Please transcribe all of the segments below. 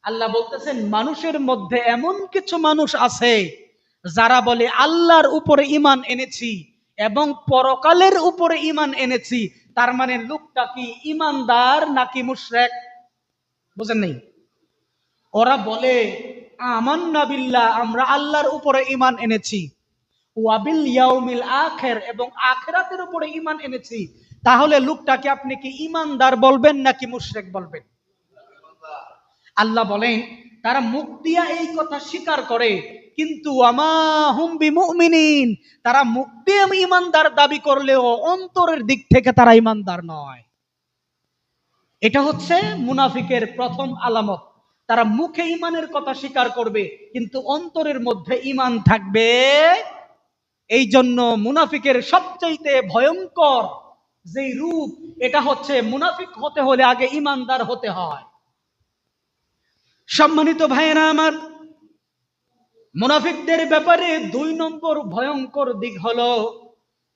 আল্লাহ বলতেছেন মানুষের মধ্যে এমন কিছু মানুষ আছে যারা বলে আল্লাহর উপরে ঈমান এনেছি এবং পরকালের উপরে ঈমান এনেছি। তার মানে লোকটা কি ঈমানদার নাকি মুশরিক? বুঝেন নাই? ওরা বলে আমান্না বিল্লাহ, আমরা আল্লাহর উপরে ঈমান এনেছি, ওয়া বিল ইয়াউমিল আখির, এবং আখিরাতের উপরে ঈমান এনেছি। তাহলে লোকটাকে আপনি কি ঈমানদার বলবেন নাকি মুশরিক বলবেন? আল্লাহ বলেন তারা মুখ দিয়া এই কথা স্বীকার করে, কিন্তু ওয়ামা হুম বিমুমিনিন, তারা মুখ দিয়ে ঈমানদার দাবি করলেও অন্তরের দিক থেকে তারা ঈমানদার নয়। এটা হচ্ছে মুনাফিকের প্রথম আলামত। তারা মুখে ঈমানের কথা স্বীকার করবে কিন্তু অন্তরের মধ্যে ঈমান থাকবে। এই জন্য মুনাফিকের সবচাইতে ভয়ঙ্কর যে রূপ, এটা হচ্ছে মুনাফিক হতে হলে আগে ঈমানদার হতে হয়। সম্মানিত ভাইয়েরা আমার, মুনাফিকদের ব্যাপারে ২ নম্বর ভয়ঙ্কর দিক হলো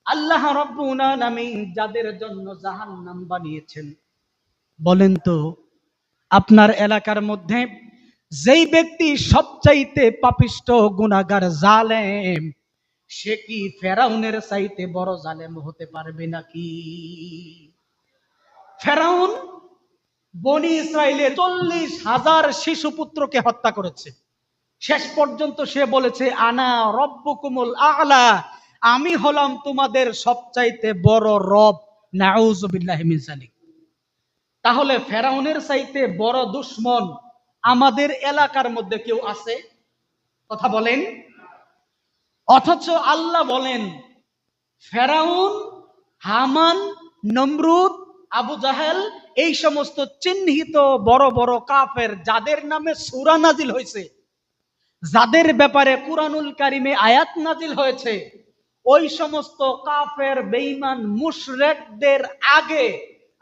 আল্লাহ রাব্বুল আলামিন যাদের জন্য জাহান্নাম বানিয়েছেন। বলেন তো, আপনার এলাকার মধ্যে যেই ব্যক্তি সবচাইতে পাপিষ্ঠ, গুনাহগার, জালেম, সে কি ফেরাউনের চাইতে বড় জালেম হতে পারবে নাকি? ফেরাউন বনি ইসরাইলের ৪০,০০০ শিশু পুত্রকে হত্যা করেছে। শেষ পর্যন্ত সে বলেছে আনা রব্বুকুমুল আ'লা, আমি হলাম তোমাদের সবচাইতে বড় রব। নাউযুবিল্লাহি মিন যালিক। তাহলে ফেরাউনের চাইতে বড় দুশমন আমাদের এলাকার মধ্যে কেউ আছে? কথা বলেন। অথচ আল্লাহ বলেন ফেরাউন, হামান, নমরুদ, আবু জাহেল, এই সমস্ত চিহ্নিত বড় বড় কাফের যাদের নামে সূরা নাজিল হয়েছে, যাদের ব্যাপারে কুরআনুল কারিমে আয়াত নাজিল হয়েছে, ওই সমস্ত কাফের, বেঈমান, মুশরিকদের আগে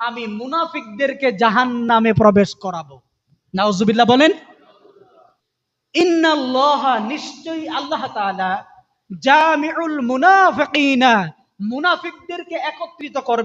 আমি মুনাফিকদেরকে জাহান্নামে প্রবেশ করাবো। নাউজুবিল্লাহ বলেন। ইন্নাল্লাহা, নিশ্চয়ই আল্লাহ তাআলা, জামিউল মুনাফিকিনা, মুনাফিকদেরকে একত্রিত করবে।